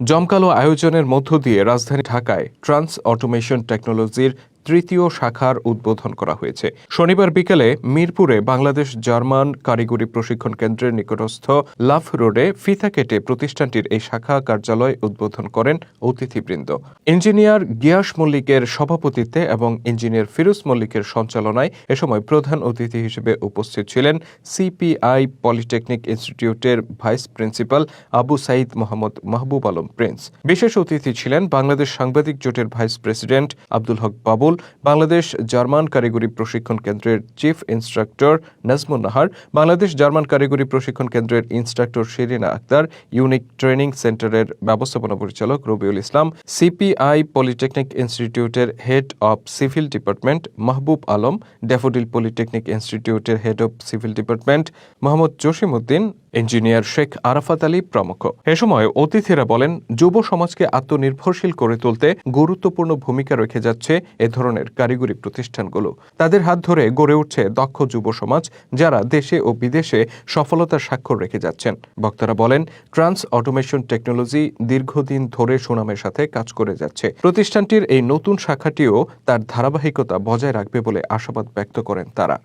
জমকালো আয়োজনের মধ্য দিয়ে রাজধানী ঢাকায় ট্রান্স অটোমেশন টেকনোলজির তৃতীয় শাখার উদ্বোধন করা হয়েছে। শনিবার বিকেলে মিরপুরে বাংলাদেশ জার্মান কারিগরি প্রশিক্ষণ কেন্দ্রের নিকটস্থ লাভ রোডে ফিতা কেটে প্রতিষ্ঠানটির এই শাখা কার্যালয় উদ্বোধন করেন অতিথিবৃন্দ। ইঞ্জিনিয়ার গিয়াস মল্লিকের সভাপতিত্বে এবং ইঞ্জিনিয়ার ফিরোজ মল্লিকের সঞ্চালনায় এ সময় প্রধান অতিথি হিসেবে উপস্থিত ছিলেন সিপিআই পলিটেকনিক ইনস্টিটিউটের vice principal Abu Sayeed Mohammad Mahbub Alam Prince. বিশেষ অতিথি ছিলেন বাংলাদেশ সাংবাদিক জোটের vice president Abdul Haque Babul, Bangladesh German কারিগরি প্রশিক্ষণ কেন্দ্রের chief instructor Najmun Nahar, Bangladesh German কারিগরি প্রশিক্ষণ কেন্দ্রের instructor Shirina Akter, unique training সেন্টারের ব্যবস্থাপনা পরিচালক রবিউল ইসলাম, সিপিআই পলিটেকনিক ইনস্টিটিউটের head of civil department Mahbub Alam, Daffodil polytechnic ইনস্টিটিউটের head of civil department Mohammad Jasim Uddin, engineer Sheikh Arafat Ali প্রমুখ। এ সময় অতিথিরা বলেন, যুব সমাজকে আত্মনির্ভরশীল করে তুলতে গুরুত্বপূর্ণ ভূমিকা রেখে যাচ্ছে এ ধরনের কারিগরি প্রতিষ্ঠানগুলো। তাদের হাত ধরে গড়ে উঠছে দক্ষ যুব সমাজ, যারা দেশে ও বিদেশে সফলতার স্বাক্ষর রেখে যাচ্ছেন। বক্তারা বলেন, ট্রান্স অটোমেশন টেকনোলজি দীর্ঘদিন ধরে সুনামের সাথে কাজ করে যাচ্ছে। প্রতিষ্ঠানটির এই নতুন শাখাটিও তার ধারাবাহিকতা বজায় রাখবে বলে আশাবাদ ব্যক্ত করেন তারা।